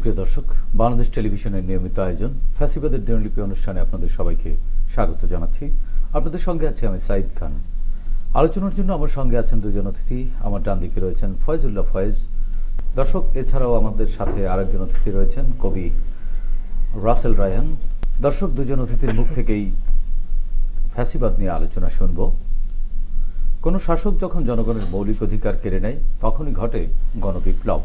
সুপ্রিয় দর্শক, বাংলাদেশ টেলিভিশনের নিয়মিত আয়োজন ফ্যাসিবাদের দিনলিপি অনুষ্ঠানে আপনাদের সবাইকে স্বাগত জানাচ্ছি। আপনাদের সঙ্গে আছি আমি সাইদ খান। আলোচনার জন্য আমার সঙ্গে আছেন দুজন অতিথি। আমার ডান দিকে রয়েছেন ফয়েজুল্লাহ ফয়েজ। দর্শক, এছাড়াও আমাদের সাথে আরেকজন অতিথি রয়েছেন কবি রাসেল রায়হান। দর্শক, দুজন অতিথির মুখ থেকেই ফ্যাসিবাদ নিয়ে আলোচনা শুনব। কোনো শাসক যখন জনগণের মৌলিক অধিকার কেড়ে নেয় তখনই ঘটে গণবিপ্লব।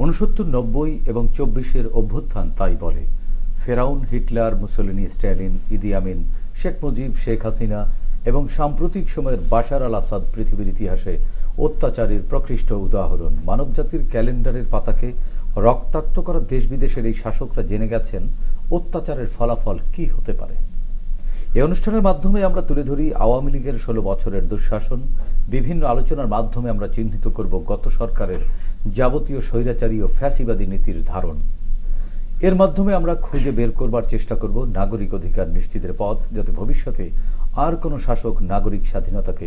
69, 90 এবং 24-এর অভ্যুত্থান তাই বলে। ফেরাউন, হিটলার, মুসোলিনি, স্ট্যালিন, ইদি আমিন, শেখ মুজিব, শেখ হাসিনা এবং সাম্প্রতিক সময়ের বাশার আল আসাদ পৃথিবীর ইতিহাসে অত্যাচারের প্রকৃষ্ট উদাহরণ। মানবজাতির ক্যালেন্ডারের পাতাকে রক্তাক্ত করা দেশ বিদেশের এই শাসকরা জেনে গেছেন অত্যাচারের ফলাফল কি হতে পারে। এই অনুষ্ঠানের মাধ্যমে আমরা তুলে ধরি আওয়ামী লীগের 16 বছরের দুঃশাসন। বিভিন্ন আলোচনার মাধ্যমে আমরা চিহ্নিত করব গত সরকারের যাবতীয় স্বৈরাচারী ও ফ্যাসিবাদী নীতির ধারণ। এর মাধ্যমে আমরা খুঁজে বের করবার চেষ্টা করব নাগরিক অধিকার নিশ্চিতের পথ, যাতে ভবিষ্যতে আর কোনো শাসক নাগরিক স্বাধীনতাকে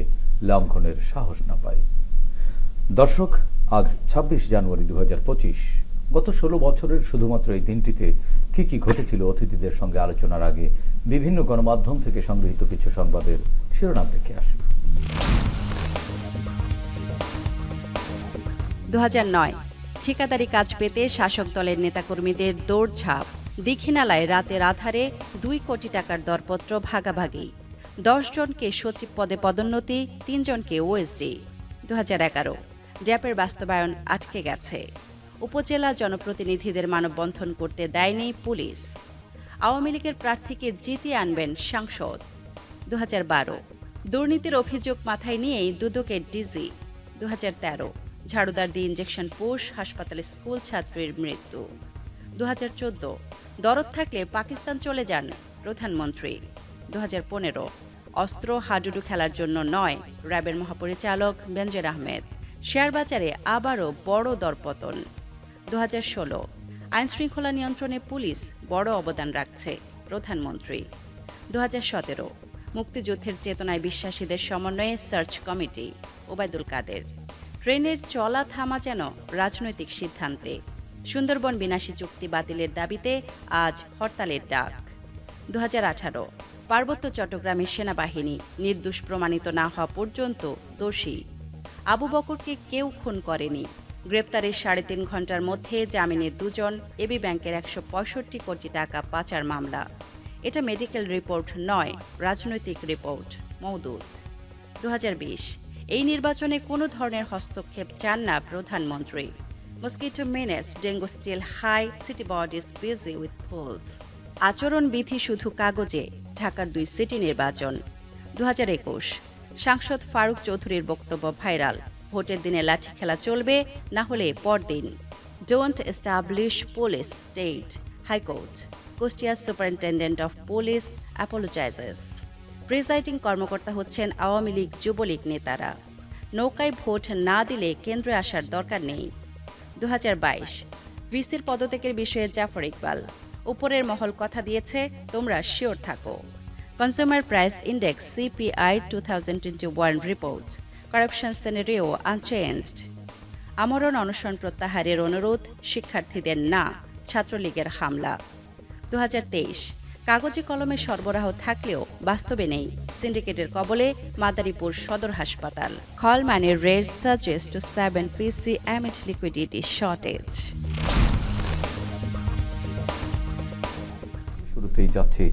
লঙ্ঘনের সাহস না পায়। দর্শক, আজ 26 জানুয়ারি 2025। গত 16 বছরের শুধুমাত্র এই দিনটিতে কি কি ঘটেছিল অতিথিদের সঙ্গে আলোচনার আগে বিভিন্ন গণমাধ্যম থেকে সংগৃহীত কিছু সংবাদের শিরোনাম দেখে আসি। 2009 ঠিকাদারি কাজ পেতে শাসক দলের নেতাকর্মীদের দৌড়ঝাঁপ। দীঘিনালায় রাতের আধারে 2 কোটি টাকার দরপত্র ভাগাভাগি। 10 জনকে সচিব পদে পদোন্নতি, 3 জনকে ওএসডি। 2011 ড্যাপের বাস্তবায়ন আটকে গেছে। উপজেলা জনপ্রতিনিধিদের মানববন্ধন করতে দেয়নি পুলিশ। আওয়ামী লীগের প্রার্থীকে জিতিয়ে আনবেন সাংসদ। 2012 দুর্নীতির অভিযোগ মাথায় নিয়েই দুদকের ডিজি। 2013 ঝাড়ুদার দিয়ে ইঞ্জেকশন পুশ, হাসপাতালে স্কুল ছাত্রীর মৃত্যু। 2014 দরদ থাকলে পাকিস্তান চলে যান প্রধানমন্ত্রী। 2015 অস্ত্র হাডুডু খেলার জন্য নয়, র্যাবের মহাপরিচালক বেনজির আহমেদ। শেয়ার বাজারে আবারও বড় দরপতন। 2016 আইনশৃঙ্খলা নিয়ন্ত্রণে পুলিশ বড় অবদান রাখছে প্রধানমন্ত্রী। 2017 মুক্তিযুদ্ধের চেতনায় বিশ্বাসীদের সমন্বয়ে সার্চ কমিটি, ওবায়দুল কাদের। ট্রেনের চলা থামা যেন রাজনৈতিক সিদ্ধান্তে। সুন্দরবন বিনাশী চুক্তি বাতিলের দাবিতে আজ হরতালের ডাক। 2018 পার্বত্য চট্টগ্রামের সেনাবাহিনী নির্দোষ প্রমাণিত না হওয়া পর্যন্ত দোষী। আবু বকরকে কেউ খুন করেনি। গ্রেপ্তারের 3.5 ঘন্টার মধ্যে জামিনে 2 জন। এবি ব্যাংকের 165 কোটি টাকা পাচার মামলা। এটা মেডিকেল রিপোর্ট নয়, রাজনৈতিক রিপোর্ট। মওদুদ। 2020 এই নির্বাচনে কোনো ধরনের হস্তক্ষেপ চান না প্রধানমন্ত্রী। Mosquito menace, dengue still high, city bodies busy with polls. আচরণবিধি শুধু কাগজে, ঢাকার 2 সিটি নির্বাচন। 2021 সাংসদ ফারুক চৌধুরীর বক্তব্য ভাইরাল। ভোটের দিনে লাঠি খেলা চলবে, না হলে পরদিন। Don't establish police state, High Court. Kushtia superintendent of police apologises. Presiding কর্মকর্তা হচ্ছেন আওয়ামী লীগ যুবলীগ নেতারা। নৌকায় ভোট না দিলে কেন্দ্রে আসার দরকার নেই। 2022 ভিসির পদত্যাগের বিষয়ে জাফর ইকবাল। উপরের মহল কথা দিয়েছে, তোমরা শিওর থাকো। Consumer price index CPI 2021 report. Corruption scenario unchanged. আমরণ অনশন প্রত্যাহারের অনুরোধ, শিক্ষার্থীদের না, ছাত্রলীগের হামলা। 2023 কাগজে কলমে সরবরাহ থাকলেও বাস্তবে নেই। সিন্ডিকেটের কবলে মাদারীপুর সদর হাসপাতাল। কল মানি রেট সাজেস্ট টু 7 পিসি অ্যামিড লিকুইডিটি শর্টেজ। শুরুতেই যাচ্ছি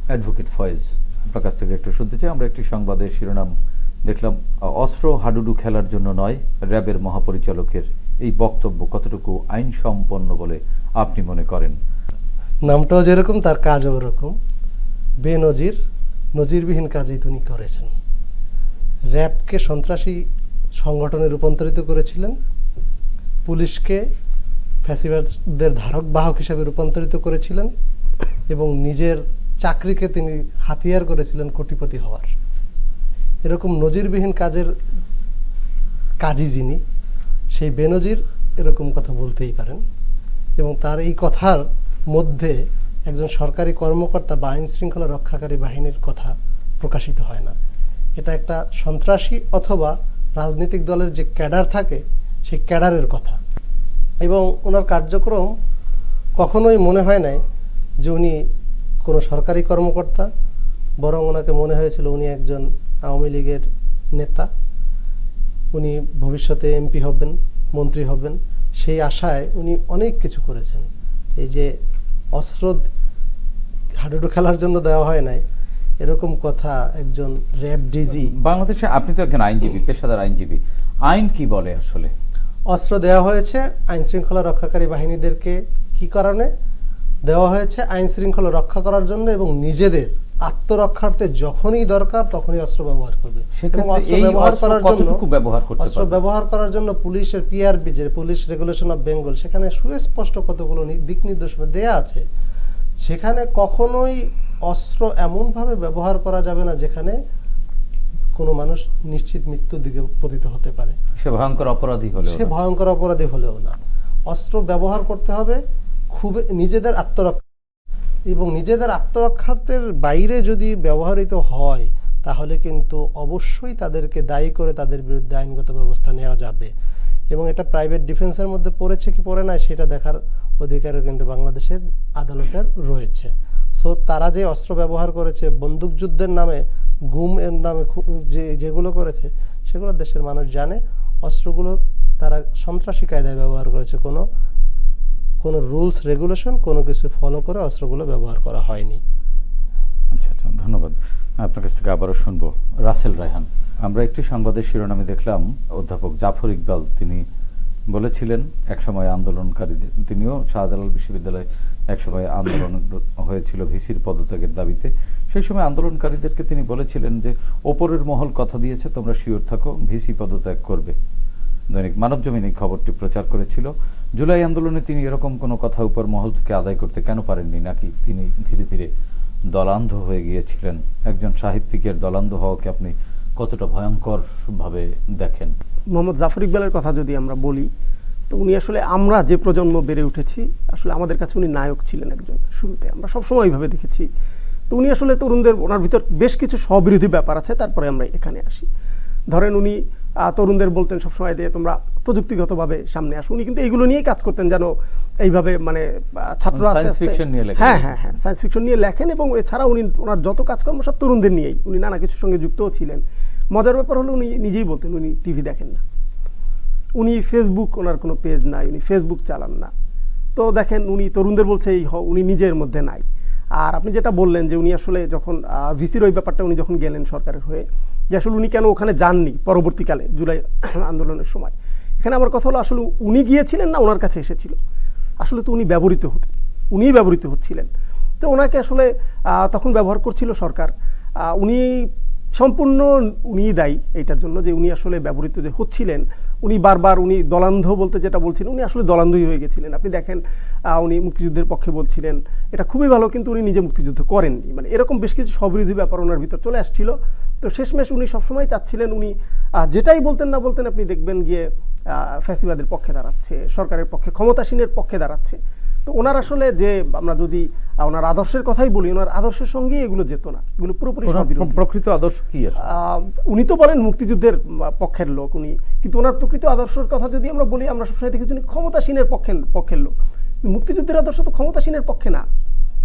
অ্যাডভোকেট ফয়েজ, আপনার কাছ থেকে একটু শুনতে চাই। আমরা একটি সংবাদের শিরোনাম দেখলাম, অস্ত্র হাডুডু খেলার জন্য নয়, র্যাবের মহাপরিচালকের এই বক্তব্য কতটুকু আইনসম্পন্ন বলে আপনি মনে করেন? নামটাও যেরকম তার কাজও ওরকম। বেনজির, নজিরবিহীন কাজই তিনি করেছেন। র্যাবকে সন্ত্রাসী সংগঠনে রূপান্তরিত করেছিলেন, পুলিশকে ফ্যাসিবাদদের ধারক বাহক হিসেবে রূপান্তরিত করেছিলেন এবং নিজের চাকরিকে তিনি হাতিয়ার করেছিলেন কোটিপতি হওয়ার। এরকম নজিরবিহীন কাজের কাজী যিনি, সেই বেনজির এরকম কথা বলতেই পারেন। এবং তার এই কথার মধ্যে একজন সরকারি কর্মকর্তা বা আইন শৃঙ্খলা রক্ষাকারী বাহিনীর কথা প্রকাশিত হয় না। এটা একটা সন্ত্রাসী অথবা রাজনৈতিক দলের যে ক্যাডার থাকে সেই ক্যাডারের কথা। এবং ওনার কার্যক্রম কখনোই মনে হয় নাই যে উনি কোনো সরকারি কর্মকর্তা, বরং ওনাকে মনে হয়েছিল উনি একজন আওয়ামী লীগের নেতা, উনি ভবিষ্যতে এমপি হবেন, মন্ত্রী হবেন, সেই আশায় উনি অনেক কিছু করেছেন। এই যে অস্ত্র হাডুডু খেলার জন্য দেওয়া হয় নাই, এরকম কথা একজন র্যাব ডিজি। বাংলাদেশে আপনি তো একজন আইনজীবী, পেশাদার আইনজীবী, আইন কি বলে আসলে? অস্ত্র দেওয়া হয়েছে আইন শৃঙ্খলা রক্ষাকারী বাহিনীদেরকে। কি কারণে দেওয়া হয়েছে? আইন শৃঙ্খলা রক্ষা করার জন্য এবং নিজেদের আত্মরক্ষার্থে যখনই দরকার তখনই অস্ত্র ব্যবহার করবে। এবং অস্ত্র ব্যবহার করার জন্য ব্যবহার করার জন্য পুলিশের পিআরবি, যে পুলিশ রেগুলেশন অফ বেঙ্গল, সেখানে সুস্পষ্ট কতগুলো দিক নির্দেশনা দেয়া আছে। সেখানে কখনোই অস্ত্র এমনভাবে ব্যবহার করা যাবে না যেখানে কোনো মানুষ নিশ্চিত মৃত্যুর দিকে পতিত হতে পারে। সে ভয়ঙ্কর অপরাধী হলেও না। অস্ত্র ব্যবহার করতে হবে খুব নিজেদের আত্মরক্ষা, এবং নিজেদের আত্মরক্ষার্থের বাইরে যদি ব্যবহৃত হয় তাহলে কিন্তু অবশ্যই তাদেরকে দায়ী করে তাদের বিরুদ্ধে আইনগত ব্যবস্থা নেওয়া যাবে। এবং এটা প্রাইভেট ডিফেন্সের মধ্যে পড়েছে কি পড়ে না সেটা দেখার অধিকারও কিন্তু বাংলাদেশের আদালতের রয়েছে। সো তারা যে অস্ত্র ব্যবহার করেছে, বন্দুকযুদ্ধের নামে, গুমের নামে যেগুলো করেছে, সেগুলো দেশের মানুষ জানে। অস্ত্রগুলো তারা সন্ত্রাসী কায়দায় ব্যবহার করেছে, কোনো রুলস রেগুলেশন কোনো কিছু ফলো করে অস্ত্রগুলো ব্যবহার করা হয়নি। আচ্ছা, ধন্যবাদ। আপনার কাছ থেকে আবারও শুনবো রাসেল রায়হান। আমরা একটি সংবাদের শিরোনামে দেখলাম অধ্যাপক জাফর ইকবাল, তিনি বলেছিলেন একসময় আন্দোলনকারীদের, তিনিও শাহজালাল বিশ্ববিদ্যালয়ে একসময় আন্দোলন হয়েছিল ভিসির পদত্যাগের দাবিতে। সেই সময় আন্দোলনকারীদেরকে তিনি বলেছিলেন যে ওপরের মহল কথা দিয়েছে, তোমরা শিওর থাকো ভিসি পদত্যাগ করবে। দৈনিক মানবজমিন এই খবরটি প্রচার করেছিল। জুলাই আন্দোলনে তিনি এরকম কোনো কথা উপর মহল থেকে আদায় করতে কেন পারেননি, নাকি তিনি ধীরে ধীরে দলান্ধ হয়ে গিয়েছিলেন? একজন সাহিত্যিকের দলান্ধ হওয়াকে আপনি কতটা ভয়ঙ্কর ভাবে দেখেন? মোহাম্মদ জাফর ইকবালের কথা যদি আমরা বলি, তো উনি আসলে, আমরা যে প্রজন্ম বেড়ে উঠেছি, আসলে আমাদের কাছে উনি নায়ক ছিলেন একজন। শুরুতে আমরা সবসময় এইভাবে দেখেছি। তো উনি আসলে তরুণদের, ওনার ভিতর বেশ কিছু স্ববিরোধী ব্যাপার আছে। তারপরে আমরা এখানে আসি। ধরেন উনি তরুণদের বলতেন সবসময় যে তোমরা প্রযুক্তিগতভাবে সামনে আসো। উনি কিন্তু এইগুলো নিয়েই কাজ করতেন, যেন এইভাবে মানে ছাত্ররা সায়েন্স ফিকশন নিয়ে লেখেন। এবং এছাড়া উনি ওনার যত কাজকর্ম সব তরুণদের নিয়েই। উনি নানা কিছুর সঙ্গে যুক্তও ছিলেন। মজার ব্যাপার হলো উনি নিজেই বলতেন উনি টিভি দেখেন না, উনি ফেসবুক, ওনার কোনো পেজ নাই, উনি ফেসবুক চালান না। তো দেখেন উনি তরুণদের বলছে উনি নিজের মধ্যে নাই। আর আপনি যেটা বললেন যে উনি আসলে যখন ভিসির ওই ব্যাপারটা উনি যখন গেলেন সরকারের হয়ে, যে আসলে উনি কেন ওখানে যাননি পরবর্তীকালে জুলাই আন্দোলনের সময়, এখানে আমার কথা হলো আসলে উনি গিয়েছিলেন না ওনার কাছে এসেছিল? আসলে তো উনি ব্যবহৃত হতেন, উনিই ব্যবহৃত হচ্ছিলেন। তো ওনাকে আসলে তখন ব্যবহার করছিল সরকার। উনি সম্পূর্ণ উনিই দায়ী এইটার জন্য, যে উনি আসলে ব্যবহৃত যে হচ্ছিলেন। উনি বারবার উনি দলান্ধ বলতে যেটা বলছিলেন, উনি আসলে দলান্ধই হয়ে গেছিলেন। আপনি দেখেন উনি মুক্তিযুদ্ধের পক্ষে বলছিলেন, এটা খুবই ভালো, কিন্তু উনি নিজে মুক্তিযুদ্ধ করেননি। মানে এরকম বেশ কিছু স্ববিরোধী ব্যাপার ওনার ভিতর চলে আসছিল। তো শেষমেশ উনি সবসময় চাচ্ছিলেন, উনি যেটাই বলতেন না বলতেন, আপনি দেখবেন গিয়ে ফ্যাসিবাদের পক্ষে দাঁড়াচ্ছে, সরকারের পক্ষে, ক্ষমতাসীনের পক্ষে দাঁড়াচ্ছে। তো ওনার আসলে যে আমরা যদি ওনার আদর্শের কথাই বলি, ওনার আদর্শের সঙ্গেই এগুলো যেত না, এগুলো পুরোপুরি প্রকৃত আদর্শ কি? উনি তো বলেন মুক্তিযুদ্ধের পক্ষের লোক উনি, কিন্তু ওনার প্রকৃত আদর্শের কথা যদি আমরা বলি, আমরা সবসময় দেখেছি উনি ক্ষমতাসীনের পক্ষের লোক। মুক্তিযুদ্ধের আদর্শ তো ক্ষমতাসীনের পক্ষে না।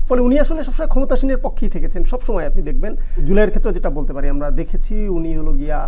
ফলে উনি আসলে সবসময় ক্ষমতাসীনের পক্ষেই থেকেছেন সবসময়। আপনি দেখবেন জুলাইয়ের ক্ষেত্রে যেটা বলতে পারি, আমরা দেখেছি উনি হলো গিয়া,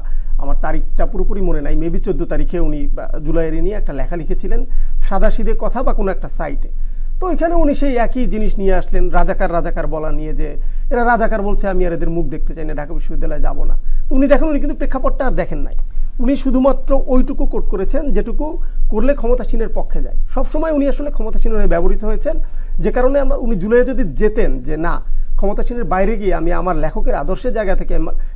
আমার তারিখটা পুরোপুরি মনে নাই, মেবি 14 তারিখে উনি জুলাইয়ের নিয়ে একটা লেখা লিখেছিলেন, সাদাসিধে কথা বা কোনো একটা সাইটে। তো এখানে উনি সেই একই জিনিস নিয়ে আসলেন, রাজাকার বলা নিয়ে, যে এরা রাজাকার বলছে, আমি আর এদের মুখ দেখতে চাই না, ঢাকা বিশ্ববিদ্যালয়ে যাব না। তো উনি দেখেন, উনি কিন্তু প্রেক্ষাপটটা আর দেখেন নাই। উনি শুধুমাত্র ওইটুকু কোট করেছেন যেটুকু করলে ক্ষমতাসীনের পক্ষে যায়। সবসময় উনি আসলে ক্ষমতাসীন হয়ে ব্যবহৃত হয়েছেন, যে কারণে উনি জুলাইয়ে যদি যেতেন যে না, ক্ষমতাসীনের বাইরে গিয়ে আমি আমার লেখকের আদর্শের জায়গা থেকে,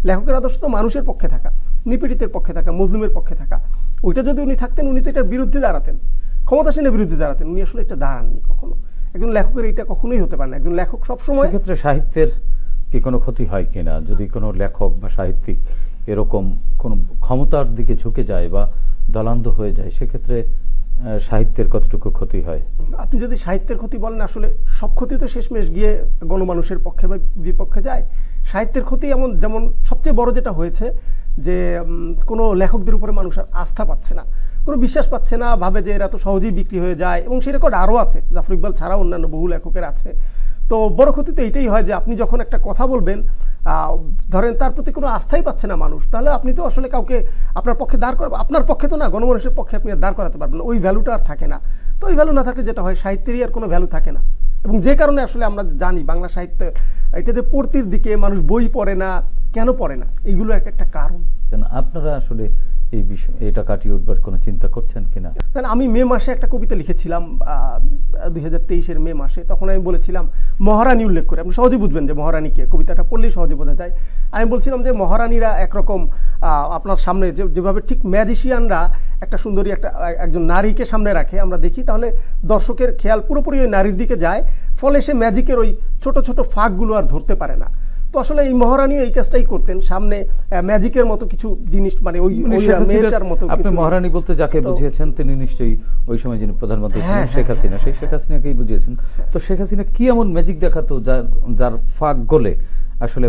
লেখকের আদর্শ তো মানুষের পক্ষে থাকা, নিপীড়িতের পক্ষে থাকা, মজলুমের পক্ষে থাকা, ওইটা যদি উনি থাকতেন, উনি তো এটার বিরুদ্ধে দাঁড়াতেন, ক্ষমতাসীনের বিরুদ্ধে দাঁড়াতেন। উনি আসলে এটা দাঁড়াননি কখনো। একজন লেখকের এটা কখনোই হতে পারে না। একজন লেখক সবসময়, সেক্ষেত্রে সাহিত্যের কি কোনো ক্ষতি হয় কিনা যদি কোনো লেখক বা সাহিত্যিক এরকম কোনো ক্ষমতার দিকে ঝুঁকে যায় বা দলান্ধ হয়ে যায়, সেক্ষেত্রে সাহিত্যের কতটুকু ক্ষতি হয়? আপনি যদি সাহিত্যের ক্ষতি বলেন, আসলে সব ক্ষতি তো শেষমেশ গিয়ে গণমানুষের পক্ষে বা বিপক্ষে যায়। সাহিত্যের ক্ষতি যেমন সবচেয়ে বড় যেটা হয়েছে, যে কোনো লেখকদের উপরে মানুষ আর আস্থা পাচ্ছে না। কোনো বিশ্বাস পাচ্ছে না, ভাবে যে এরা তো সহজেই বিক্রি হয়ে যায়, এবং সেই রেকর্ড আরও আছে, জাফর ইকবাল ছাড়াও অন্যান্য বহু লেখকের আছে। তো বড় ক্ষতি তো এটাই হয় যে আপনি যখন একটা কথা বলবেন, ধরেন তার প্রতি কোনো আস্থাই পাচ্ছে না মানুষ, তাহলে আপনি তো আসলে কাউকে আপনার পক্ষে দাঁড় করাবেন, আপনার পক্ষে তো না, গণমানুষের পক্ষে আপনি আর দাঁড় করাতে পারবেন না, ওই ভ্যালুটা আর থাকে না। তো ওই ভ্যালু না থাকলে যেটা হয়, সাহিত্যেরই আর কোনো ভ্যালু থাকে না। এবং যে কারণে আসলে আমরা জানি বাংলা সাহিত্য এটা যে পড়তির দিকে, মানুষ বই পড়ে না, কেন পড়ে না, এইগুলো একটা কারণ। আপনারা আসলে এই বিষয় এটা কাটিয়ে উঠবার কোনো চিন্তা করছেন কিনা? আমি মে মাসে একটা কবিতা লিখেছিলাম 2023-এর মে মাসে, তখন আমি বলেছিলাম মহারানী উল্লেখ করে, আপনি সহজে বুঝবেন যে মহারানীকে, কবিতাটা পড়লেই সহজে বোঝা যায়। আমি বলছিলাম যে মহারানীরা একরকম আপনার সামনে যেভাবে ঠিক ম্যাজিশিয়ানরা একটা সুন্দরী একজন নারীকে সামনে রাখে আমরা দেখি, তাহলে দর্শকের খেয়াল পুরোপুরি ওই নারীর দিকে যায়, ফলে সে ম্যাজিকের ওই ছোট ছোট ফাঁকগুলো আর ধরতে পারে না। তো আসলে এই মহারানী এই কাজটাই করতেন, সামনে ম্যাজিকের মতো কিছু জিনিস, মানে ওই মেয়েটার মতো। আপনি মহারানী বলতে যাকে বুঝিয়েছেন তিনি নিশ্চয়ই ওই সময় যিনি প্রধানমন্ত্রী ছিলেন শেখ হাসিনা, সেই শেখ হাসিনাকেই বুঝিয়েছেন। তো শেখ হাসিনা কি এমন ম্যাজিক দেখাতো যার ফাঁক গলে আসলে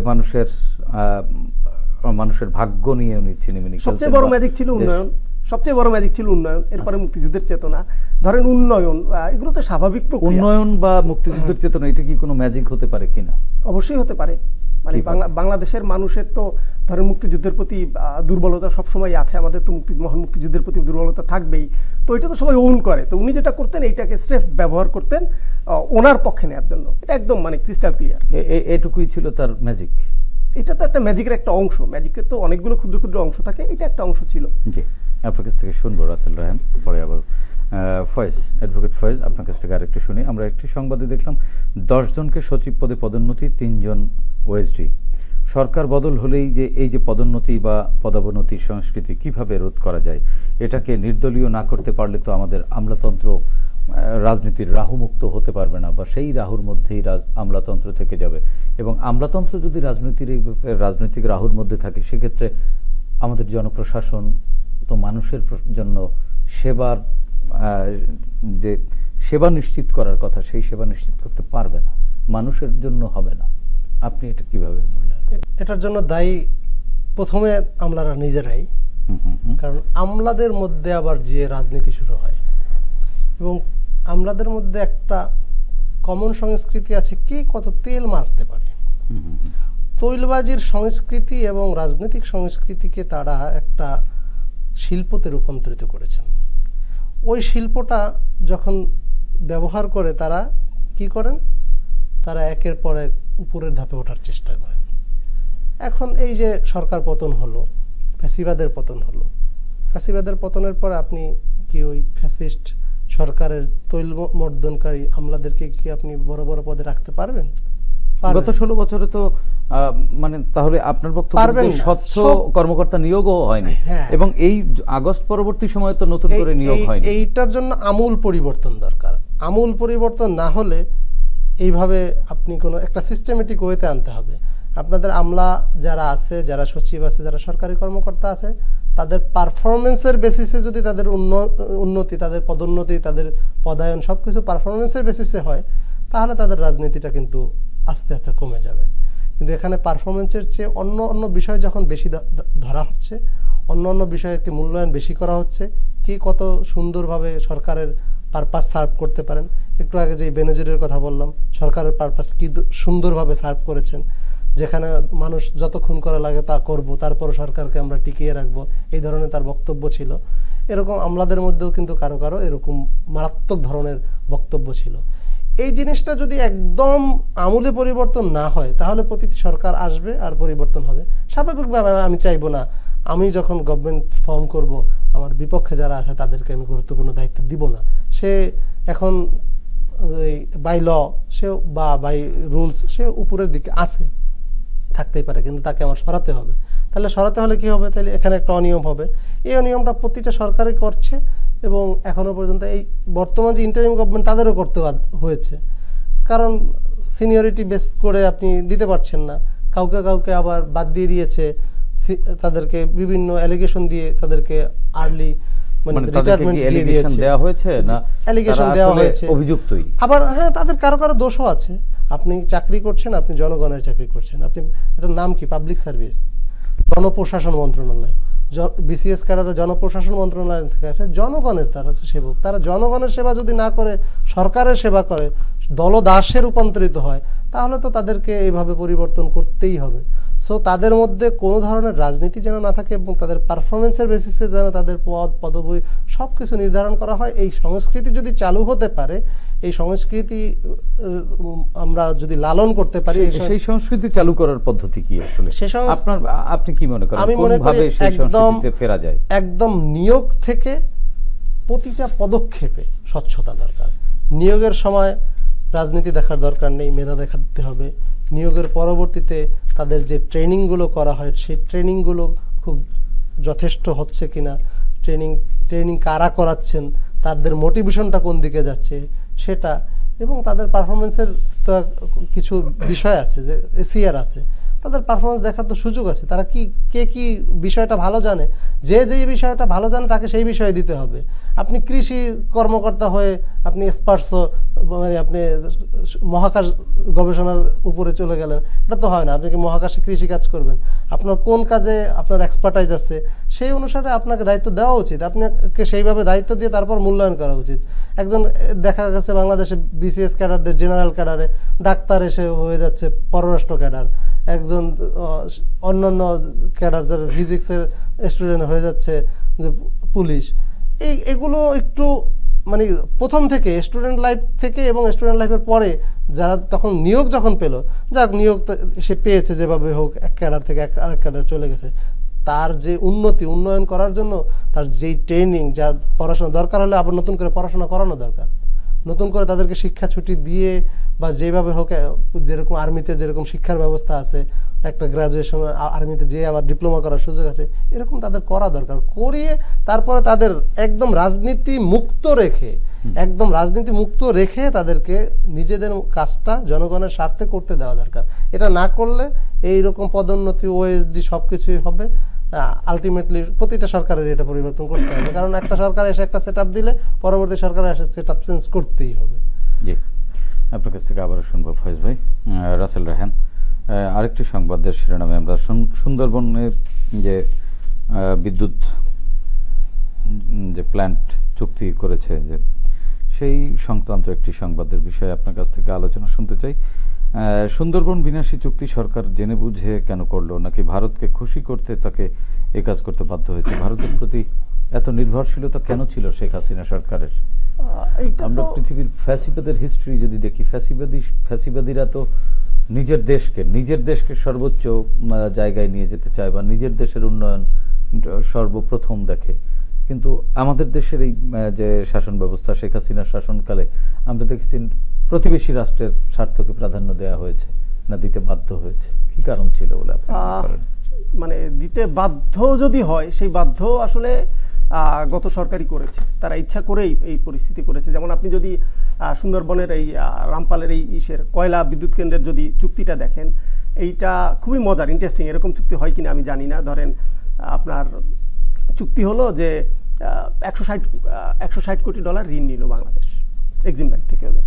মানুষের ভাগ্য নিয়ে উনি ছিনিমিনি? সবচেয়ে বড় ম্যাজিক ছিল উন্নয়ন, সবচেয়ে বড় ম্যাজিক ছিল উন্নয়ন, এরপরে মুক্তিযুদ্ধের চেতনা। ধরেন উন্নয়ন, এগুলো তো স্বাভাবিক প্রক্রিয়া। উন্নয়ন বা মুক্তিযুদ্ধের চেতনা, এটা কি কোনো ম্যাজিক হতে পারে কিনা? অবশ্যই হতে পারে। মানে বাংলাদেশের মানুষের তো ধরেন মুক্তিযুদ্ধের প্রতি দুর্বলতা সবসময় আছে, আমাদের তো মহান মুক্তিযুদ্ধের প্রতি দুর্বলতা থাকবেই, তো এটা তো সবাই ওন করে। তো উনি যেটা করতেন, এইটাকে স্রেফ ব্যবহার করতেন ওনার পক্ষে নেওয়ার জন্য, এটা একদম মানে ক্রিস্টাল ক্লিয়ার। এটুকুই ছিল তার ম্যাজিক। এটা তো একটা ম্যাজিকের একটা অংশ, ম্যাজিকের তো অনেকগুলো ক্ষুদ্র ক্ষুদ্র অংশ থাকে, এটা একটা অংশ ছিল। জি, আপনার কাছ থেকে শুনবো রাসেল রায়হান, পরে আবার ফয়েজ, অ্যাডভোকেট ফয়েজ, আপনার কাছ থেকে আরেকটু শুনি। আমরা একটি সংবাদে দেখলাম 10 জনকে সচিব পদে পদোন্নতি, 3 জন ওএসডি। সরকার বদল হলেই যে এই যে পদোন্নতি বা পদোন্নতির সংস্কৃতি কিভাবে রোধ করা যায়, এটাকে নির্দলীয় না করতে পারলে তো আমাদের আমলাতন্ত্র রাজনীতির রাহুমুক্ত হতে পারবে না, বা সেই রাহুর মধ্যেই আমলাতন্ত্র থেকে যাবে। এবং আমলাতন্ত্র যদি রাজনৈতিক রাহুর মধ্যে থাকে, সেক্ষেত্রে আমাদের জনপ্রশাসন তো মানুষের জন্য সেবার যে সেবা নিশ্চিত করার কথা, সেই সেবা নিশ্চিত করতে পারবে না, মানুষের জন্য হবে না। আপনি এটা কিভাবে বললেন? এটার জন্য দায়ী প্রথমে আমলারা নিজেরাই, কারণ আমলাদের মধ্যে আবার যে রাজনীতি শুরু হয়, এবং আমলাদের মধ্যে একটা কমন সংস্কৃতি আছে, কে কত তেল মারতে পারে। তৈলবাজির সংস্কৃতি এবং রাজনৈতিক সংস্কৃতিকে তারা একটা শিল্পতে রূপান্তরিত করেছেন। ওই শিল্পটা যখন ব্যবহার করে তারা কি করেন, তারা একের পর এক উপরের ধাপে ওঠার চেষ্টা করেন। এখন এই যে সরকার পতন হলো, ফ্যাসিবাদের পতন হলো, ফ্যাসিবাদের পতনের পর আপনি কি ওই ফ্যাসিস্ট সরকারের তৈল মর্দনকারী আমলাদেরকে কি আপনি বড় বড় পদে রাখতে পারবেন? গত 16 বছরে তো মানে তাহলে আপনার বক্তব্য স্বচ্ছ কর্মকর্তা নিয়োগও হয়নি, এবং এই আগস্ট পরবর্তী সময়ে তো নতুন করে নিয়োগ হয়নি। এইটার জন্য আমূল পরিবর্তন দরকার। আমূল পরিবর্তন না হলে এইভাবে আপনি কোনো একটা সিস্টেমেটিক ওয়েতে আনতে হবে। আপনাদের আমলা যারা আছে, যারা সচিব আছে, যারা সরকারি কর্মকর্তা আছে, তাদের পারফরমেন্সের বেসিসে যদি তাদের উন্নতি, তাদের পদোন্নতি, তাদের পদায়ন সবকিছু পারফরমেন্সের বেসিসে হয়, তাহলে তাদের রাজনীতিটা কিন্তু আস্তে আস্তে কমে যাবে। কিন্তু এখানে পারফরমেন্সের চেয়ে অন্য অন্য বিষয় যখন বেশি ধরা হচ্ছে, অন্য অন্য বিষয়কে মূল্যায়ন বেশি করা হচ্ছে, কি কত সুন্দরভাবে সরকারের পারপাস সার্ভ করতে পারেন। একটু আগে যে বেনজিরের কথা বললাম, সরকারের পারপাস কি সুন্দরভাবে সার্ভ করেছেন, যেখানে মানুষ যত খুন করা লাগে তা করব, তারপর সরকারকে আমরা টিকিয়ে রাখবো, এই ধরনের তার বক্তব্য ছিল। এরকম আমলাদের মধ্যেও কিন্তু কারো কারো এরকম মারাত্মক ধরনের বক্তব্য ছিল। এই জিনিসটা যদি একদম আমূলে পরিবর্তন না হয়, তাহলে প্রতিটি সরকার আসবে আর পরিবর্তন হবে। স্বাভাবিকভাবে আমি চাইবো না আমি যখন গভর্নমেন্ট ফর্ম করব, আমার বিপক্ষে যারা আছে তাদেরকে আমি গুরুত্বপূর্ণ দায়িত্ব দিব না। সে এখন বাই ল সে বা বাই রুলস সে উপরের দিকে আছে, থাকতেই পারে, কিন্তু তাকে আমার সরাতে হবে। তাহলে সরাতে হলে কি হবে, তাহলে এখানে একটা অনিয়ম হবে। এই অনিয়মটা প্রতিটা সরকারই করছে, এবং এখনো পর্যন্ত এই বর্তমান যে ইন্টারিম গভর্নমেন্ট তাদেরও করতে হয়েছে, কারণ সিনিয়রিটি বেস করে আপনি দিতে পারছেন না। কাউকে কাউকে আবার বাদ দিয়ে দিয়েছে, তাদেরকে বিভিন্ন অ্যালিগেশন দিয়ে তাদেরকে আর্লি মানে রিটায়ারমেন্ট দিয়ে দিয়েছে, দেওয়া হয়েছে না অ্যালিগেশন দেওয়া হয়েছে, অভিযুক্তই। আবার হ্যাঁ, তাদের কারো কারো দোষও আছে। আপনি চাকরি করছেন, আপনি জনগণের চাকরি করছেন, আপনি এটার নাম কি, পাবলিক সার্ভিস, জনপ্রশাসন মন্ত্রণালয়। বিসিএস ক্যাডারের জনপ্রশাসন মন্ত্রণালয় থেকে আসে, জনগণের তারা হচ্ছে সেবক। তারা জনগণের সেবা যদি না করে সরকারের সেবা করে, দলদাসে রূপান্তরিত হয়, তাহলে তো তাদেরকে এইভাবে পরিবর্তন করতেই হবে। সো তাদের মধ্যে কোনো ধরনের রাজনীতি যেন না থাকে এবং তাদের পারফরমেন্সের বেসিসে যেন তাদের পদ পদবি সব কিছু নির্ধারণ করা হয়। এই সংস্কৃতি যদি চালু হতে পারে, এই সংস্কৃতি আমরা যদি লালন করতে পারি, সেই সংস্কৃতি চালু করার পদ্ধতি কি আসলে আপনি কি মনে করেন, আমি মনে করি সেই সংস্কৃতিতে ফেরা যায়? একদম নিয়োগ থেকে প্রতিটা পদক্ষেপে স্বচ্ছতা দরকার। নিয়োগের সময় রাজনীতি দেখার দরকার নেই, মেধা দেখাতে হবে। নিয়োগের পরবর্তীতে তাদের যে ট্রেনিংগুলো করা হয়, সেই ট্রেনিংগুলো খুব যথেষ্ট হচ্ছে কিনা, ট্রেনিং কারা করাচ্ছেন, তাদের মোটিভেশনটা কোন দিকে যাচ্ছে সেটা, এবং তাদের পারফরমেন্সের তো কিছু বিষয় আছে, যে এসিআর আছে, তাদের পারফরমেন্স দেখার তো সুযোগ আছে। তারা কি বিষয়টা ভালো জানে, যে বিষয়টা ভালো জানে তাকে সেই বিষয়ে দিতে হবে। আপনি কৃষি কর্মকর্তা হয়ে আপনি স্পার্সো মানে আপনি মহাকাশ গবেষণার উপরে চলে গেলেন, এটা তো হয় না। আপনি কি মহাকাশে কৃষি কাজ করবেন? আপনার কোন কাজে আপনার এক্সপার্টাইজ আছে, সেই অনুসারে আপনাকে দায়িত্ব দেওয়া উচিত। আপনাকে সেইভাবে দায়িত্ব দিয়ে তারপর মূল্যায়ন করা উচিত। একজন দেখা গেছে বাংলাদেশে বিসিএস ক্যাডারদের জেনারেল ক্যাডারে ডাক্তার এসে হয়ে যাচ্ছে পররাষ্ট্র ক্যাডার, একজন অন্যান্য ক্যাডার যারা ফিজিক্সের স্টুডেন্ট হয়ে যাচ্ছে যে পুলিশ। এগুলো একটু মানে প্রথম থেকে স্টুডেন্ট লাইফ থেকে এবং স্টুডেন্ট লাইফের পরে যারা তখন নিয়োগ যখন পেলো, যাক নিয়োগ সে পেয়েছে যেভাবে হোক, এক ক্যাডার থেকে আরেক ক্যাডার চলে গেছে, তার যে উন্নয়ন করার জন্য তার যেই ট্রেনিং, যার পড়াশোনা দরকার হলে আবার নতুন করে পড়াশোনা করানো দরকার, নতুন করে তাদেরকে শিক্ষা ছুটি দিয়ে বা যেভাবে হোক, যেরকম আর্মিতে যেরকম শিক্ষার ব্যবস্থা আছে, একটা গ্রাজুয়েশন আর্মিতে যে আবার ডিপ্লোমা করার সুযোগ আছে, এরকম তাদের করা দরকার। করিয়ে তারপরে তাদের একদম রাজনীতি মুক্ত রেখে তাদেরকে নিজেদের কাজটা জনগণের স্বার্থে করতে দেওয়া দরকার। এটা না করলে এইরকম পদোন্নতি, ওএসডি সব কিছুই হবে। আলটিমেটলি প্রতিটা সরকারের এটা পরিবর্তন করতে হবে, কারণ একটা সরকার এসে একটা সেট আপ দিলে পরবর্তী সরকার এসে সেট আপ চেঞ্জ করতেই হবে। জি, আপনার কাছ থেকে আবারও শুনবো ফয়েজ ভাই। রাসেল রায়হান, আরেকটি সংবাদের শিরোনামে আমরা সুন্দরবনের যে বিদ্যুৎ যে প্ল্যান্ট চুক্তি করেছে, যে সেই সংক্রান্ত একটি সংবাদের বিষয়ে আপনার কাছ থেকে আলোচনা শুনতে চাই। সুন্দরবন বিনাশী চুক্তি সরকার জেনে বুঝে কেন করলো, নাকি ভারতকে খুশি করতে তাকে এ কাজ করতে বাধ্য হয়েছে? ভারতের প্রতি এত নির্ভরশীলতা কেন ছিল শেখ হাসিনা সরকারের? আমরা পৃথিবীর ফ্যাসিবাদের হিস্ট্রি যদি দেখি, ফ্যাসিবাদীরা তো নিজের দেশকে সর্বোচ্চ জায়গায় নিয়ে যেতে চায় বা নিজের দেশের উন্নয়ন সর্বপ্রথম দেখে। কিন্তু আমাদের দেশের এই যে শাসন ব্যবস্থা, শেখ হাসিনার শাসনকালে আমরা দেখেছি প্রতিবেশী রাষ্ট্রের স্বার্থকে প্রাধান্য দেওয়া হয়েছে, না দিতে বাধ্য হয়েছে? কি কারণ ছিল বলে আপনি মনে করেন? মানে দিতে বাধ্য যদি হয়, সেই বাধ্য আসলে গত সরকারই করেছে, তারা ইচ্ছা করেই এই পরিস্থিতি করেছে। যেমন আপনি যদি সুন্দরবনের এই রামপালের এই কয়লা বিদ্যুৎ কেন্দ্রের যদি চুক্তিটা দেখেন, এইটা খুবই মজার, ইন্টারেস্টিং। এরকম চুক্তি হয় কিনা আমি জানি না। ধরেন আপনার চুক্তি হলো যে 160 কোটি ডলার ঋণ নিল বাংলাদেশ এক্সিম ব্যাংক থেকে ওদের।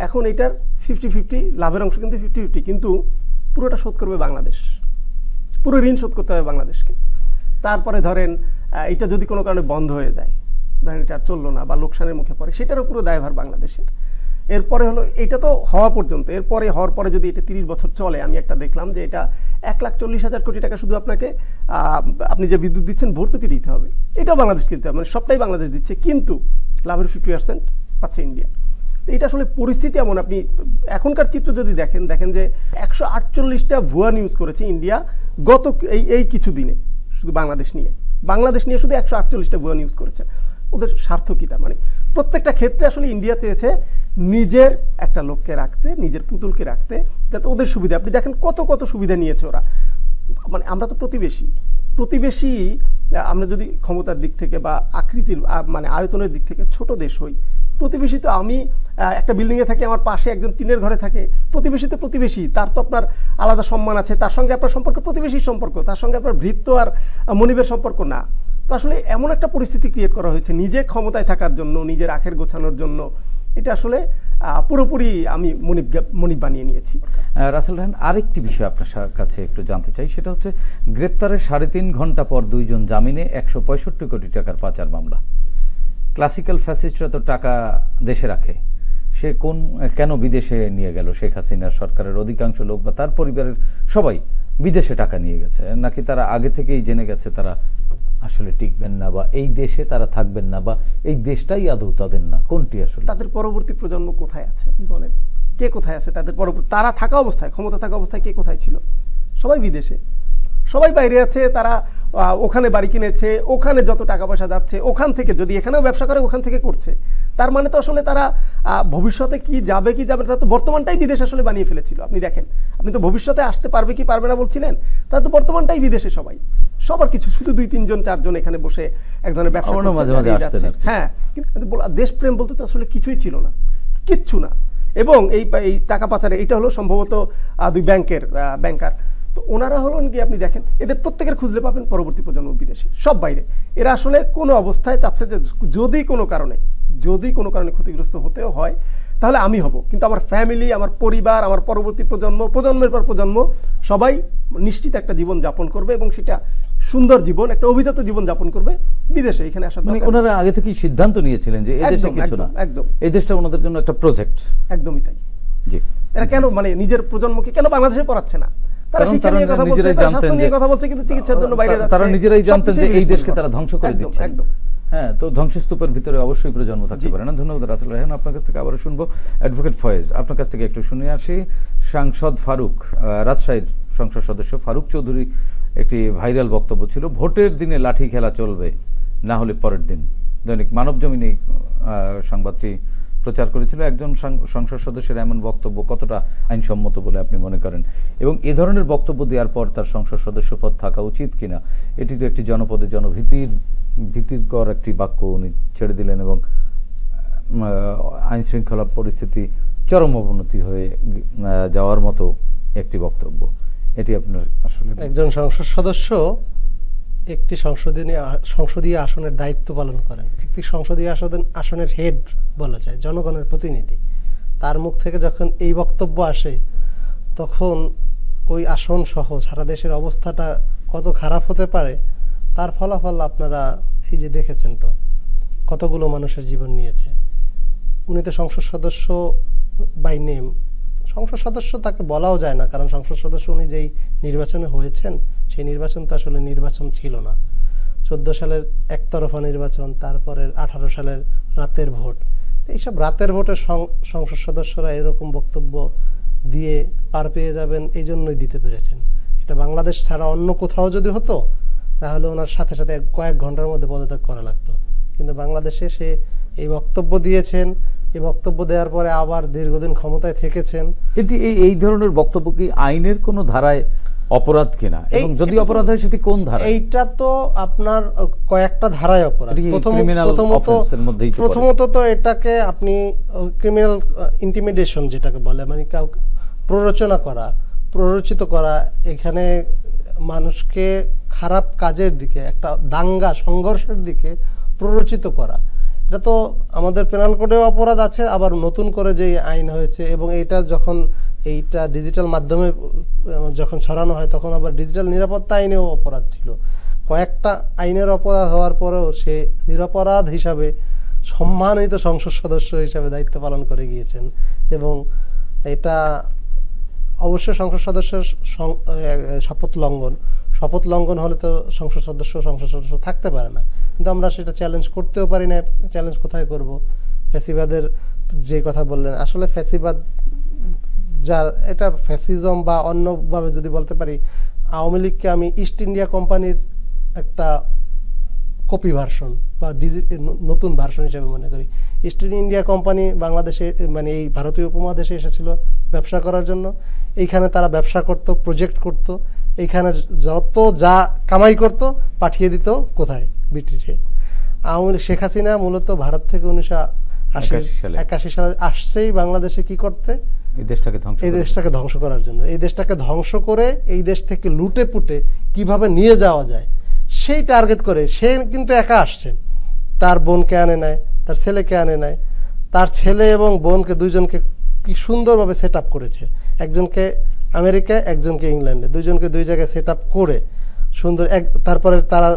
এখন এটার 50-50 লাভের অংশ কিন্তু 50-50, কিন্তু পুরোটা শোধ করবে বাংলাদেশ, পুরো ঋণ শোধ করতে হবে বাংলাদেশকে। তারপরে ধরেন এটা যদি কোনো কারণে বন্ধ হয়ে যায়, ধরেন এটা আর চললো না বা লোকসানের মুখে পড়ে, সেটারও পুরো দায়ভার বাংলাদেশের। এরপরে হলো এটা তো হওয়া পর্যন্ত, এরপরে হওয়ার পরে যদি এটা 30 বছর চলে, আমি একটা দেখলাম যে এটা 1,40,000 কোটি টাকা শুধু আপনাকে আপনি যে বিদ্যুৎ দিচ্ছেন ভর্তুকি দিতে হবে, এটাও বাংলাদেশকে দিতে হবে, মানে সবটাই বাংলাদেশ দিচ্ছে, কিন্তু লাভের 50% পাচ্ছে ইন্ডিয়া। তো এটা আসলে পরিস্থিতি এমন, আপনি এখনকার চিত্র যদি দেখেন যে 148টা ভুয়া নিউজ করেছে ইন্ডিয়া গত এই কিছু দিনে, শুধু বাংলাদেশ নিয়ে শুধু 148টা ভুয়া নিউজ করেছে। ওদের স্বার্থ কী? তার মানে প্রত্যেকটা ক্ষেত্রে আসলে ইন্ডিয়া চেয়েছে নিজের একটা লোককে রাখতে, নিজের পুতুলকে রাখতে, যাতে ওদের সুবিধা। আপনি দেখেন কত সুবিধা নিয়েছে ওরা। মানে আমরা তো প্রতিবেশী আমরা যদি ক্ষমতার দিক থেকে বা আকৃতির মানে আয়তনের দিক থেকে ছোট দেশ হই, প্রতিবেশী তো আমি একটা বিল্ডিংয়ে থাকি, আমার পাশে একজন টিনের ঘরে থাকে, প্রতিবেশী তো প্রতিবেশী, তার তো আপনার আলাদা সম্মান আছে, তার সঙ্গে আপনার সম্পর্ক প্রতিবেশীর সম্পর্ক, তার সঙ্গে আপনার ভৃত্য আর মনিবের সম্পর্ক না। তো আসলে এমন একটা পরিস্থিতি ক্রিয়েট করা হয়েছে নিজে ক্ষমতায় থাকার জন্য, নিজের আখের গোছানোর জন্য, এটা আসলে পুরোপুরি আমি মনিব বানিয়ে নিয়েছি। রাসেল রায়হান, আরেকটি বিষয় আপনার কাছে একটু জানতে চাই, সেটা হচ্ছে গ্রেপ্তারের 3.5 ঘন্টা পর 2 জন জামিনে 165 কোটি টাকার পাচার মামলা। ক্লাসিক্যাল ফ্যাসিস্টরা তো টাকা দেশে রাখে, সে কেন বিদেশে নিয়ে গেল? শেখ হাসিনার সরকারের অধিকাংশ লোক বা তার পরিবারের সবাই বিদেশে টাকা নিয়ে গেছে, নাকি তারা আগে থেকেই জেনে গেছে তারা আসলে টিকবেন না, বা এই দেশে তারা থাকবেন না, বা এই দেশটাই আদৌ তাদের না? কোনটি আসলে? তাদের পরবর্তী প্রজন্ম কোথায় আছে আপনি বলেন, কে কোথায় আছে? তাদের পরবর্তী, তারা থাকা অবস্থায়, ক্ষমতা থাকা অবস্থায় কে কোথায় ছিল? সবাই বিদেশে, সবাই বাইরে আছে। তারা ওখানে বাড়ি কিনেছে, ওখানে যত টাকা পয়সা যাচ্ছে ওখান থেকে, যদি এখানেও ব্যবসা করে ওখান থেকে করছে। তার মানে তো আসলে তারা ভবিষ্যতে কি যাবে তারা তো বর্তমানটাই বিদেশ আসলে বানিয়ে ফেলেছিল। আপনি দেখেন, আপনি তো ভবিষ্যতে আসতে পারবে কি পারবে না বলছিলেন, তারা তো বর্তমানটাই বিদেশে সবাই, সবার কিছু, শুধু 2-3 জন 4 জন এখানে বসে এক ধরনের ব্যবসা করছে। হ্যাঁ, কিন্তু দেশপ্রেম বলতে তো আসলে কিছুই ছিল না, কিচ্ছু না। এবং এই টাকা পাচারে, এটা হলো সম্ভবত 2 ব্যাংকের ব্যাংকার, তো ওনারা হলেন কি, আপনি দেখেন এদের প্রত্যেকের খুঁজলে পাবেন পরবর্তী প্রজন্ম বিদেশে, সব বাইরে। এরা আসলে কোনো অবস্থায় চাচ্ছে যে যদি কোনো কারণে ক্ষতিগ্রস্ত হতেও হয় তাহলে আমি হব, কিন্তু আমার ফ্যামিলি, আমার পরিবার, আমার পরবর্তী প্রজন্মের পর প্রজন্ম সবাই নিশ্চিত একটা জীবন যাপন করবে, এবং সেটা সুন্দর জীবন, একটা অভিজাত জীবন যাপন করবে বিদেশে। এখানে আসার ওনারা আগে থেকেই সিদ্ধান্ত নিয়েছিলেন যে এই দেশে কিছু না, একদম এই দেশটা ওনাদের জন্য একটা প্রজেক্ট। একদমই তাই। জি, এরা কেন নিজের প্রজন্মকে কেন বাংলাদেশে পড়াচ্ছে না? তারা শিক্ষা নিয়ে কথা বলছে, তারা স্বাস্থ্য নিয়ে কথা বলছে, কিন্তু চিকিৎসার জন্য বাইরে যাচ্ছে। তারা নিজেরাই জানতেন যে এই দেশকে তারা ধ্বংস করে দিচ্ছে। একদম। হ্যাঁ, তো ধ্বংসস্তূপের ভিতরে অবশ্যই প্রজন্ম থাকতে পারে না। ধন্যবাদ রাসেল রায়হান। আপনার কাছ থেকে আবারও শুনবো অ্যাডভোকেট ফয়েজ, আপনার কাছ থেকে একটু শুনে আসি। সাংসদ ফারুক, রাজশাহীর সংসদ সদস্য ফারুক চৌধুরী একটি ভাইরাল বক্তব্য ছিল, ভোটের দিনে লাঠি খেলা চলবে, না হলে পরের দিন। দৈনিক মানবজমিনে সংবাদটি প্রচার করেছিল। একজন সংসদ সদস্যের এমন বক্তব্য কতটা আইনসম্মত বলে আপনি মনে করেন, এবং এ ধরনের বক্তব্য দেওয়ার পর তার সংসদ সদস্য পদ থাকা উচিত কিনা? এটি তো একটি জনপদে ভীতিকর একটি বাক্য উনি ছেড়ে দিলেন, এবং আইন শৃঙ্খলা পরিস্থিতি চরম অবনতি হয়ে যাওয়ার মতো একটি বক্তব্য। এটি আপনার আসলে? একজন সংসদ সদস্য একটি সংসদীয় আসনের দায়িত্ব পালন করেন, একটি সংসদীয় আসনের হেড বলা যায়, জনগণের প্রতিনিধি। তার মুখ থেকে যখন এই বক্তব্য আসে, তখন ওই আসন সহ সারা দেশের অবস্থাটা কত খারাপ হতে পারে তার ফলাফল আপনারা এই যে দেখেছেন, তো কতগুলো মানুষের জীবন নিয়েছে। উনি তো সংসদ সদস্য বাই নেম, সংসদ সদস্য তাকে বলাও যায় না, কারণ সংসদ সদস্য উনি যেই নির্বাচনে হয়েছেন সেই নির্বাচন তো আসলে নির্বাচন ছিল না। 14 সালের একতরফা নির্বাচন, তারপরের 18 সালের রাতের ভোট। এইসব রাতের ভোটের সংসদ সদস্যরা এরকম বক্তব্য দিয়ে পার পেয়ে যাবেন, এই জন্যই দিতে পেরেছেন। এটা বাংলাদেশ ছাড়া অন্য কোথাও যদি হতো তাহলে ওনার সাথে সাথে কয়েক ঘন্টার মধ্যে পদত্যাগ করা লাগতো, কিন্তু বাংলাদেশে সে এই বক্তব্য দিয়েছেন। এই বক্তব্য দেওয়ার পরে আবার দীর্ঘদিন ক্ষমতায় থেকেছেন। এটি এই ধরনের বক্তব্য কি আইনের কোনো ধারায় অপরাধ কিনা, এবং যদি অপরাধ হয় সেটি কোন ধারা? এইটা তো আপনার কয়েকটা ধারায় অপরাধ। প্রথমত তো এটাকে আপনি ক্রিমিনাল ইন্টিমিডেশন যেটাকে বলে, মানে কাউকে প্ররোচিত করা, এখানে মানুষকে খারাপ কাজের দিকে, একটা দাঙ্গা সংঘর্ষের দিকে প্ররোচিত করা। এটা তো আমাদের পেনাল কোডেও অপরাধ আছে, আবার নতুন করে যে আইন হয়েছে, এবং এইটা ডিজিটাল মাধ্যমে যখন ছড়ানো হয় তখন আবার ডিজিটাল নিরাপত্তা আইনেও অপরাধ ছিল। কয়েকটা আইনের অপরাধ হওয়ার পরেও সে নিরপরাধ হিসাবে সম্মানিত সংসদ সদস্য হিসাবে দায়িত্ব পালন করে গিয়েছেন, এবং এটা অবশ্যই সংসদ সদস্যের শপথ লঙ্ঘন হলে তো সংসদ সদস্য থাকতে পারে না, কিন্তু আমরা সেটা চ্যালেঞ্জ করতেও পারি না। চ্যালেঞ্জ কোথায় করব? ফ্যাসিবাদের যে কথা বললেন, আসলে ফ্যাসিবাদ যার, এটা ফ্যাসিজম বা অন্যভাবে যদি বলতে পারি, আওয়ামী লীগকে আমি ইস্ট ইন্ডিয়া কোম্পানির একটা কপি ভার্সন বা নতুন ভার্সন হিসেবে মনে করি। ইস্ট ইন্ডিয়া কোম্পানি বাংলাদেশে, মানে এই ভারতীয় উপমহাদেশে এসেছিল ব্যবসা করার জন্য। এইখানে তারা ব্যবসা করত, প্রজেক্ট করত, এইখানে যত যা কামাই করত পাঠিয়ে দিত কোথায়? ব্রিটিশে। আওয়ামী লীগ, শেখ হাসিনা মূলত ভারত থেকে 1981 সালে আসছেই বাংলাদেশে কি করতে? এই দেশটাকে ধ্বংস করার জন্য। এই দেশটাকে ধ্বংস করে এই দেশ থেকে লুটে পুটে কিভাবে নিয়ে যাওয়া যায় সেই টার্গেট করে। সে কিন্তু একা আসছেন, তার বোনকে আনে নেয়, তার ছেলেকে আনে নেয়, তার ছেলে এবং বোনকে দুইজনকে কি সুন্দরভাবে সেট আপ করেছে, একজনকে আমেরিকায় একজনকে ইংল্যান্ডে, দুইজনকে দুই জায়গায় সেট আপ করে সুন্দর তারপরে তারা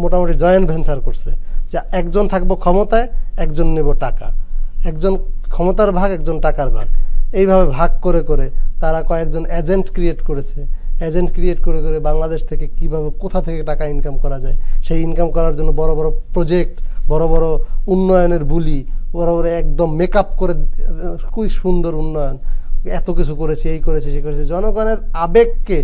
মোটামুটি জয়েন্ট ভেঞ্চার করছে যে একজন থাকবো ক্ষমতায়, একজন নেব টাকা, একজন ক্ষমতার ভাগ একজন টাকার ভাগ, এইভাবে ভাগ করে করে তারা কয়েকজন এজেন্ট ক্রিয়েট করেছে। এজেন্ট ক্রিয়েট করে করে বাংলাদেশ থেকে কিভাবে কোথা থেকে টাকা ইনকাম করা যায়, সেই ইনকাম করার জন্য বড় বড় প্রজেক্ট, বড় বড় উন্নয়নের বুলি, বড় বড় একদম মেকআপ করে খুবই সুন্দর উন্নয়ন, এত কিছু করেছে, এই করেছে সেই করেছে। জনগণের আবেগকে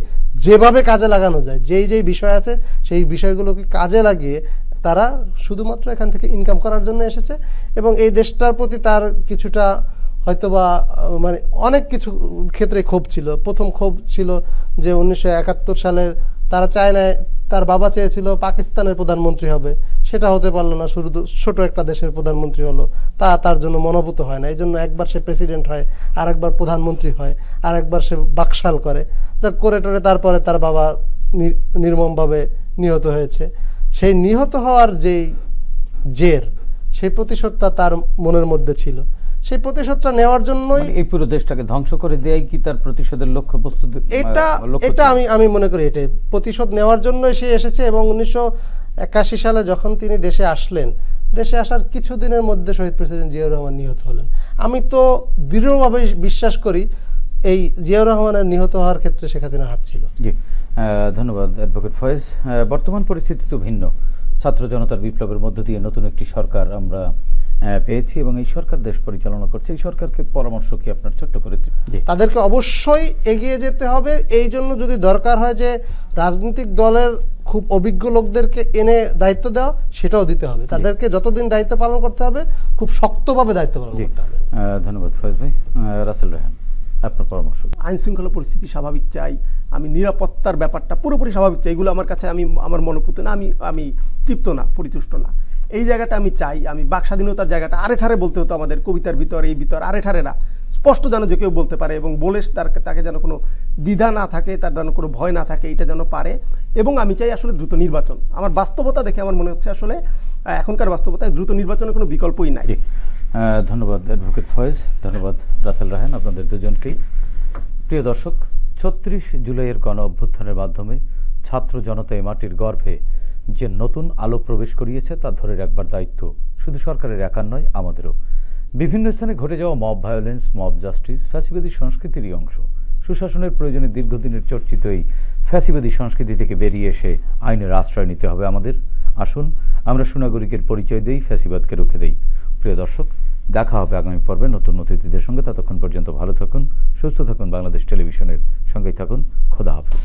যেভাবে কাজে লাগানো যায়, যেই যেই বিষয় আছে সেই বিষয়গুলোকে কাজে লাগিয়ে তারা শুধুমাত্র এখান থেকে ইনকাম করার জন্য এসেছে। এবং এই দেশটার প্রতি তার কিছুটা হয়তোবা মানে অনেক কিছু ক্ষেত্রে ক্ষোভ ছিল। প্রথম ক্ষোভ ছিল যে 1971 সালের তারা চায় না, তার বাবা চেয়েছিল পাকিস্তানের প্রধানমন্ত্রী হবে, সেটা হতে পারলো না, শুধু ছোট একটা দেশের প্রধানমন্ত্রী হলো, তার জন্য মনোভূত হয় না। এই জন্য একবার সে প্রেসিডেন্ট হয়, আরেকবার প্রধানমন্ত্রী হয়, আরেকবার সে বাকশাল করে, যা করে টরে তারপরে তার বাবা নির্মমভাবে নিহত হয়েছে। সেই নিহত হওয়ার যেই জের, সেই প্রতিশোধটা তার মনের মধ্যে ছিল। সেই প্রতিশোধটা নেওয়ার জন্যই এই পুরো দেশটাকে ধ্বংস করে দেয়াই কি তার প্রতিশোধের লক্ষ্য প্রস্তুত? এটা আমি মনে করি এটাই প্রতিশোধ নেওয়ার জন্যই সে এসেছে। এবং 1981 সালে যখন তিনি দেশে আসলেন, দেশে আসার কিছুদিনের মধ্যে শহীদ প্রেসিডেন্ট জিয়াউর রহমান নিহত হলেন। আমি তো দৃঢ়ভাবে বিশ্বাস করি এই জিয়াউর রহমানের নিহত হওয়ার ক্ষেত্রে শেখ হাসিনার হাত ছিল। জি, ধন্যবাদ অ্যাডভোকেট ফয়েজ। বর্তমান পরিস্থিতি তো ভিন্ন। ছাত্র জনতার বিপ্লবের মধ্য দিয়ে নতুন একটি সরকার আমরা পেয়েছি এবং এই সরকার দেশ পরিচালনা করছে। এই সরকারকে পরামর্শ কি আপনার ছোট্ট করে? তাদেরকে অবশ্যই এগিয়ে যেতে হবে। এই জন্য যদি দরকার হয় যে রাজনৈতিক দলের খুব অভিজ্ঞ লোকদেরকে এনে দায়িত্ব দেওয়া, সেটাও দিতে হবে। তাদেরকে যতদিন দায়িত্ব পালন করতে হবে, খুব শক্তভাবে দায়িত্ব পালন করতে হবে। ধন্যবাদ ফয়েজ ভাই। রাসেল রায়হান, আপনার পরামর্শ? আইন শৃঙ্খলা পরিস্থিতি স্বাভাবিক চাই, আমি নিরাপত্তার ব্যাপারটা পুরোপুরি স্বাভাবিক চাই। এগুলো আমার কাছে আমার মনোপুত না, আমি তৃপ্ত না, পরিতুষ্ট না। এই জায়গাটা আমি চাই। আমি বাক স্বাধীনতার জায়গাটা আরে ঠারে বলতে হতো আমাদের কবিতার ভিতর, এই ভিতর আরে ঠারে না, স্পষ্ট যেন যে কেউ বলতে পারে এবং বলে তাকে যেন কোনো দ্বিধা না থাকে, তার যেন কোনো ভয় না থাকে, এটা যেন পারে। এবং আমি চাই আসলে দ্রুত নির্বাচন। আমার বাস্তবতা দেখে আমার মনে হচ্ছে আসলে এখনকার বাস্তবতায় দ্রুত নির্বাচনের কোনো বিকল্পই নাই। ধন্যবাদ অ্যাডভোকেট ফয়েজ, ধন্যবাদ রাসেল রায়হান, আপনাদের দুজনকেই। প্রিয় দর্শক, 36 জুলাইয়ের গণ অভ্যুত্থানের মাধ্যমে ছাত্র জনতা এই মাটির গর্ভে যে নতুন আলো প্রবেশ করিয়েছে তা ধরে রাখবার দায়িত্ব শুধু সরকারের একার নয়, আমাদেরও। বিভিন্ন স্থানে ঘটে যাওয়া মব ভায়োলেন্স, মব জাস্টিস ফ্যাসিবাদী সংস্কৃতিরই অংশ। সুশাসনের প্রয়োজনে দীর্ঘদিনের চর্চিত এই ফ্যাসিবাদী সংস্কৃতি থেকে বেরিয়ে এসে আইনের আশ্রয় নিতে হবে আমাদের। আসুন আমরা সুনাগরিকের পরিচয় দেই, ফ্যাসিবাদকে রুখে দেই। প্রিয় দর্শক, দেখা হবে আগামী পর্বে নতুন অতিথিদের সঙ্গে। ততক্ষণ পর্যন্ত ভালো থাকুন, সুস্থ থাকুন, বাংলাদেশ টেলিভিশনের সঙ্গেই থাকুন। খোদা হাফেজ।